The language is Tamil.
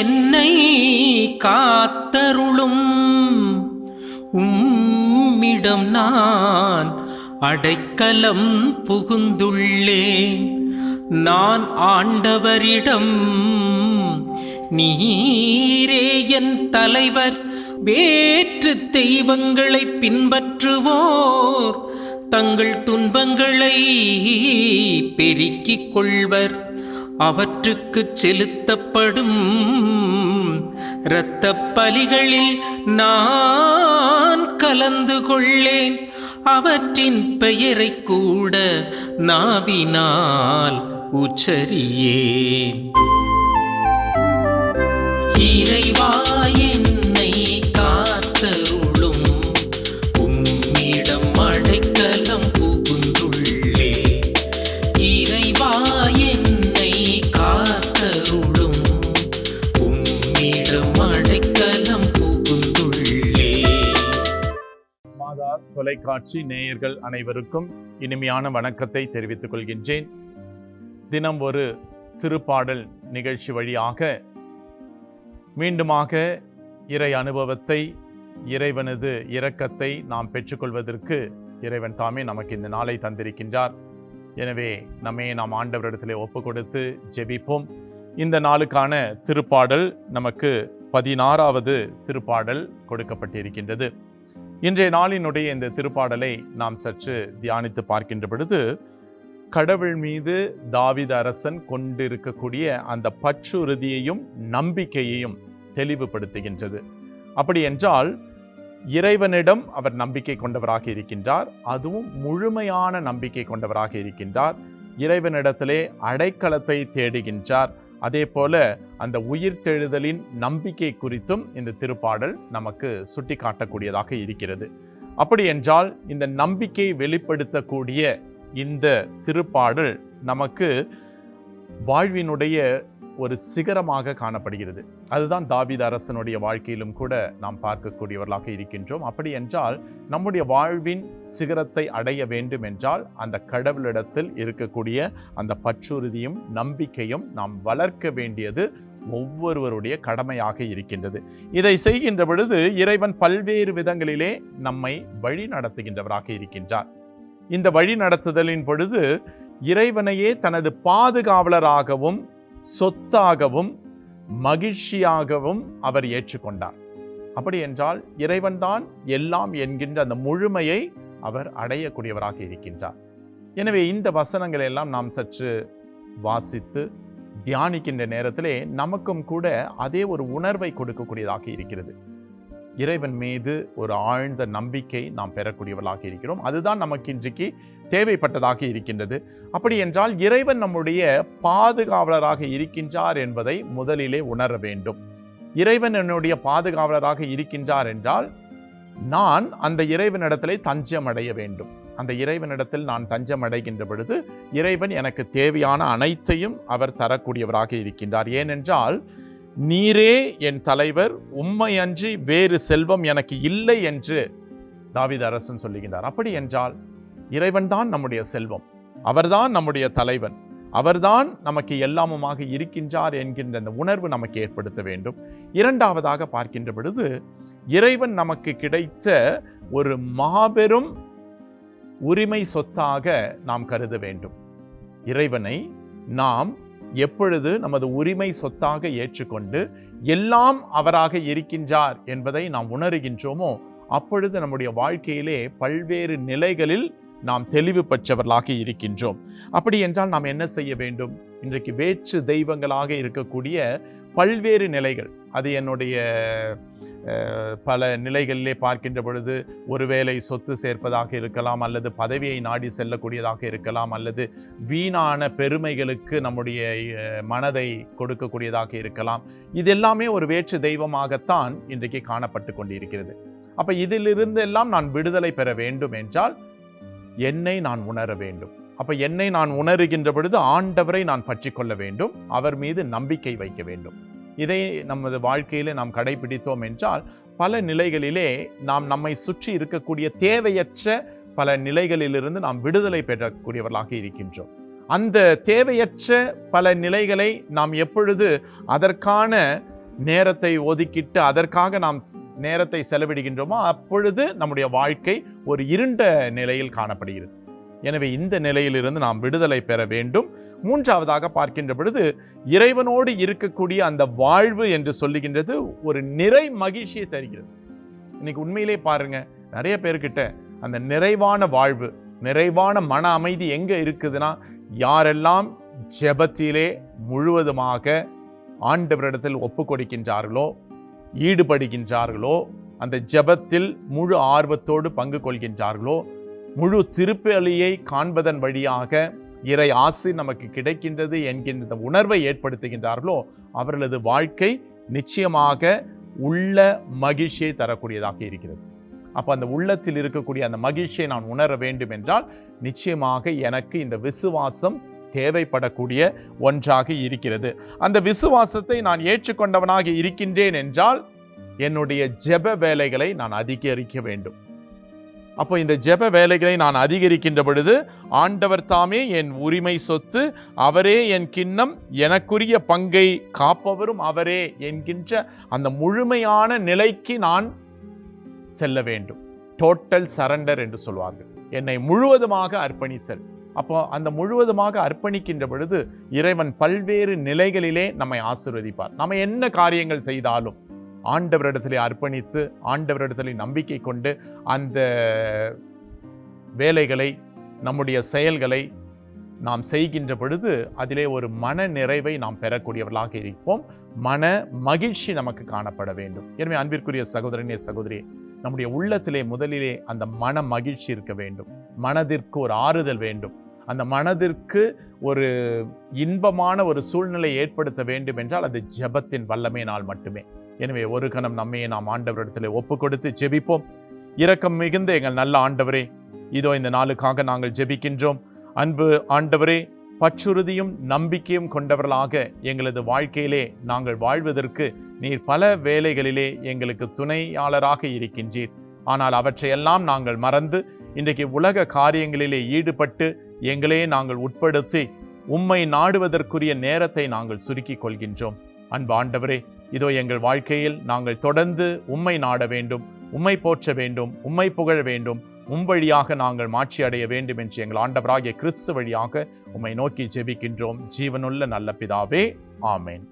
என்னை காத்தருளும் உம்மிடம் நான் அடைக்கலம் புகுந்துள்ளேன். நான் ஆண்டவரிடம் நீரே என் தலைவர். வேற்று தெய்வங்களை பின்பற்றுவோர் தங்கள் துன்பங்களை பெருக்கிக் கொள்வர். அவற்றுக்கு செலுத்தப்படும் இரத்தப் பலிகளில் நான் கலந்து கொள்ளேன். அவற்றின் பெயரை கூட நாவினால் உச்சரியேன். இறைவா என்னை காத்தருளும் உம்மிடம் அடைக்கலம் புகுந்துள்ளே. இறைவா என்னை காத்தருளும் உம்மிடம் அடைக்கலம் புகுந்துள்ளே. மாதா தொலைக்காட்சி நேயர்கள் அனைவருக்கும் இனிமையான வணக்கத்தை தெரிவித்துக் கொள்கின்றேன். தினம் ஒரு திருப்பாடல் நிகழ்ச்சி வழியாக மீண்டுமாக இறை அனுபவத்தை, இறைவனது இரக்கத்தை நாம் பெற்றுக்கொள்வதற்கு இறைவன் தாமே நமக்கு இந்த நாளை தந்திருக்கின்றார். எனவே நாம் ஆண்டவரிடத்திலே ஒப்பு கொடுத்து ஜெபிப்போம். இந்த நாளுக்கான திருப்பாடல் நமக்கு 16வது திருப்பாடல் கொடுக்கப்பட்டிருக்கின்றது. இன்றைய நாளினுடைய இந்த திருப்பாடலை நாம் சற்று தியானித்து பார்க்கின்ற பொழுது, கடவுள் மீது தாவீது அரசன் கொண்டிருக்கக்கூடிய அந்த பற்றுறுதியையும் நம்பிக்கையையும் தெளிவுபடுத்துகின்றது. அப்படி என்றால் இறைவனிடம் அவர் நம்பிக்கை கொண்டவராக இருக்கின்றார், அதுவும் முழுமையான நம்பிக்கை கொண்டவராக இருக்கின்றார். இறைவனிடத்திலே அடைக்கலத்தை தேடுகின்றார். அதே போல அந்த உயிர்த்தெழுதலின் நம்பிக்கை குறித்தும் இந்த திருப்பாடல் நமக்கு சுட்டி காட்டக்கூடியதாக இருக்கிறது. அப்படி என்றால் இந்த நம்பிக்கை வெளிப்படுத்தக்கூடிய இந்த திருப்பாடல் நமக்கு வாழ்வினுடைய ஒரு சிகரமாக காணப்படுகிறது. அதுதான் தாவீது அரசனுடைய வாழ்க்கையிலும் கூட நாம் பார்க்கக்கூடியவர்களாக இருக்கின்றோம். அப்படி என்றால் நம்முடைய வாழ்வின் சிகரத்தை அடைய வேண்டும் என்றால் அந்த கடவுளிடத்தில் இருக்கக்கூடிய அந்த பற்றுறுதியும் நம்பிக்கையும் நாம் வளர்க்க வேண்டியது ஒவ்வொருவருடைய கடமையாக இருக்கின்றது. இதை செய்கின்ற பொழுது இறைவன் பல்வேறு விதங்களிலே நம்மை வழி நடத்துகின்றவராக இருக்கின்றார். இந்த வழி நடத்துதலின் பொழுது இறைவனையே தனது பாதுகாவலராகவும் சொத்தாகவும் மகிழ்ச்சியாகவும் அவர் ஏற்றுக்கொண்டார். அப்படி என்றால் இறைவன்தான் எல்லாம் என்கின்ற அந்த முழுமையை அவர் அடையக்கூடியவராக இருக்கின்றார். எனவே இந்த வசனங்களை எல்லாம் நாம் சற்று வாசித்து தியானிக்கின்ற நேரத்திலே நமக்கும் கூட அதே ஒரு உணர்வை கொடுக்கக்கூடியதாக இருக்கிறது. இறைவன் மீது ஒரு ஆழ்ந்த நம்பிக்கை நாம் பெறக்கூடியவர்களாக இருக்கிறோம். அதுதான் நமக்கு இன்றைக்கு தேவைப்பட்டதாக இருக்கின்றது. அப்படி என்றால் இறைவன் நம்முடைய பாதுகாவலராக இருக்கின்றார் என்பதை முதலிலே உணர வேண்டும். இறைவன் என்னுடைய பாதுகாவலராக இருக்கின்றார் என்றால் நான் அந்த இறைவனிடத்திலே தஞ்சம் அடைய வேண்டும். அந்த இறைவனிடத்தில் நான் தஞ்சம் அடைகின்ற பொழுது இறைவன் எனக்கு தேவையான அனைத்தையும் அவர் தரக்கூடியவராக இருக்கின்றார். ஏனென்றால் நீரே என் தலைவர், உம்மையன்றி வேறு செல்வம் எனக்கு இல்லை என்று தாவீது அரசன் சொல்லுகின்றார். அப்படி என்றால் இறைவன் தான் நம்முடைய செல்வம், அவர்தான் நம்முடைய தலைவன், அவர்தான் நமக்கு எல்லாமுமாக இருக்கின்றார் என்கின்ற அந்த உணர்வு நமக்கு ஏற்படுத்த வேண்டும். இரண்டாவதாக பார்க்கின்ற பொழுது இறைவன் நமக்கு கிடைத்த ஒரு மாபெரும் உரிமை சொத்தாக நாம் கருத வேண்டும். இறைவனை நாம் எப்பொழுது நமது உரிமை சொத்தாக ஏற்றுக்கொண்டு எல்லாம் அவராக இருக்கின்றார் என்பதை நாம் உணர்கின்றோமோ அப்பொழுது நம்முடைய வாழ்க்கையிலே பல்வேறு நிலைகளில் நாம் தெளிவு பெற்றவர்களாக இருக்கின்றோம். அப்படி என்றால் நாம் என்ன செய்ய வேண்டும்? இன்றைக்கு வேற்று தெய்வங்களாக இருக்கக்கூடிய பல்வேறு நிலைகள், அது என்னுடைய பல நிலைகளிலே பார்க்கின்ற பொழுது ஒருவேளை சொத்து சேர்ப்பதாக இருக்கலாம், அல்லது பதவியை நாடி செல்லக்கூடியதாக இருக்கலாம், அல்லது வீணான பெருமைகளுக்கு நம்முடைய மனதை கொடுக்கக்கூடியதாக இருக்கலாம். இதெல்லாமே ஒரு வேற்று தெய்வமாகத்தான் இன்றைக்கு காணப்பட்டு கொண்டிருக்கிறது. அப்ப இதிலிருந்து எல்லாம் நான் விடுதலை பெற வேண்டும் என்றால் என்னை நான் உணர வேண்டும். அப்ப என்னை நான் உணர்கின்ற பொழுது ஆண்டவரை நான் பற்றி கொள்ள வேண்டும், அவர் மீது நம்பிக்கை வைக்க வேண்டும். இதை நமது வாழ்க்கையிலே நாம் கடைபிடித்தோம் என்றால் பல நிலைகளிலே நாம் நம்மை சுற்றி இருக்கக்கூடிய தேவையற்ற பல நிலைகளிலிருந்து நாம் விடுதலை பெறக்கூடியவர்களாக இருக்கின்றோம். அந்த தேவையற்ற பல நிலைகளை நாம் எப்பொழுது அதற்கான நேரத்தை ஒதுக்கிட்டு அதற்காக நாம் நேரத்தை செலவிடுகின்றோமோ அப்பொழுது நம்முடைய வாழ்க்கை ஒரு இருண்ட நிலையில் காணப்படுகிறது. எனவே இந்த நிலையிலிருந்து நாம் விடுதலை பெற வேண்டும். மூன்றாவதாக பார்க்கின்ற பொழுது இறைவனோடு இருக்கக்கூடிய அந்த வாழ்வு என்று சொல்லுகின்றது ஒரு நிறை மகிழ்ச்சியை தருகிறது. இன்னைக்கு உண்மையிலே பாருங்க, நிறைய பேர்கிட்ட அந்த நிறைவான வாழ்வு, நிறைவான மன அமைதி எங்க இருக்குதுன்னா, யாரெல்லாம் ஜெபத்திலே முழுவதுமாக ஆண்டவரிடத்தில் ஒப்பு கொடுக்கின்றார்களோ, ஈடுபடுகின்றார்களோ, அந்த ஜெபத்தில் முழு ஆர்வத்தோடு பங்கு கொள்கின்றார்களோ, முழு திருப்பலியை காண்பதன் வழியாக இறை ஆசி நமக்கு கிடைக்கின்றது என்கின்ற உணர்வை ஏற்படுத்துகின்றார்களோ, அவர்களது வாழ்க்கை நிச்சயமாக உள்ள மகிழ்ச்சியை தரக்கூடியதாக இருக்கிறது. அப்போ அந்த உள்ளத்தில் இருக்கக்கூடிய அந்த மகிழ்ச்சியை நான் உணர வேண்டும் என்றால் நிச்சயமாக எனக்கு இந்த விசுவாசம் தேவைப்படக்கூடிய ஒன்றாக இருக்கிறது. அந்த விசுவாசத்தை நான் ஏற்றுக்கொண்டவனாக இருக்கின்றேன் என்றால் என்னுடைய ஜெப வேலைகளை நான் அதிகரிக்க வேண்டும். அப்போ இந்த ஜெப வேலைகளை நான் அதிகரிக்கின்ற பொழுது ஆண்டவர் தாமே என் உரிமை சொத்து, அவரே என் கிண்ணம், எனக்குரிய பங்கை காப்பவரும் அவரே என்கின்ற அந்த முழுமையான நிலைக்கு நான் செல்ல வேண்டும். டோட்டல் சரண்டர் என்று சொல்வார்கள், என்னை முழுவதுமாக அர்ப்பணித்தல். அப்போ அந்த முழுவதுமாக அர்ப்பணிக்கின்ற பொழுது இறைவன் பல்வேறு நிலைகளிலே நம்மை ஆசீர்வதிப்பார். நம்ம என்ன காரியங்கள் செய்தாலும் ஆண்டவரிடத்திலே அர்ப்பணித்து ஆண்டவரிடத்திலே நம்பிக்கை கொண்டு அந்த வேலைகளை, நம்முடைய செயல்களை நாம் செய்கின்ற பொழுது அதிலே ஒரு மன நிறைவை நாம் பெறக்கூடியவர்களாக இருப்போம். மன மகிழ்ச்சி நமக்கு காணப்பட வேண்டும். எனவே அன்பிற்குரிய சகோதரனே, சகோதரியே, நம்முடைய உள்ளத்திலே முதலிலே அந்த மன மகிழ்ச்சி இருக்க வேண்டும். மனதிற்கு ஒரு ஆறுதல் வேண்டும். அந்த மனதிற்கு ஒரு இன்பமான ஒரு சூழ்நிலை ஏற்படுத்த வேண்டும் என்றால் அது ஜெபத்தின் வல்லமையினால் மட்டுமே. எனவே ஒரு கணம் நம்மையே நாம் ஆண்டவரிடத்திலே ஒப்பு கொடுத்து ஜெபிப்போம். இரக்கம் மிகுந்த எங்கள் நல்ல ஆண்டவரே, இதோ இந்த நாளுக்காக நாங்கள் ஜெபிக்கின்றோம். அன்பு ஆண்டவரே, பற்றுறுதியும் நம்பிக்கையும் கொண்டவர்களாக எங்களது வாழ்க்கையிலே நாங்கள் வாழ்வதற்கு நீர் பல வேளைகளிலே எங்களுக்கு துணையாளராக இருக்கின்றீர். ஆனால் அவற்றையெல்லாம் நாங்கள் மறந்து இன்றைக்கு உலக காரியங்களிலே ஈடுபட்டு எங்களே நாங்கள் உட்படுத்தி உம்மை நாடுவதற்குரிய நேரத்தை நாங்கள் சுருக்கிக் கொள்கின்றோம். அன்பு ஆண்டவரே, இதோ எங்கள் வாழ்க்கையில் நாங்கள் தொடர்ந்து உம்மை நாட வேண்டும், உம்மை போற்ற வேண்டும், உம்மை புகழ வேண்டும், வழியாக நாங்கள் மாட்சி அடைய வேண்டும் என்று எங்கள் ஆண்டவராகிய கிறிஸ்து வழியாக உம்மை நோக்கி ஜெபிக்கின்றோம். ஜீவனுள்ள நல்ல பிதாவே, ஆமென்.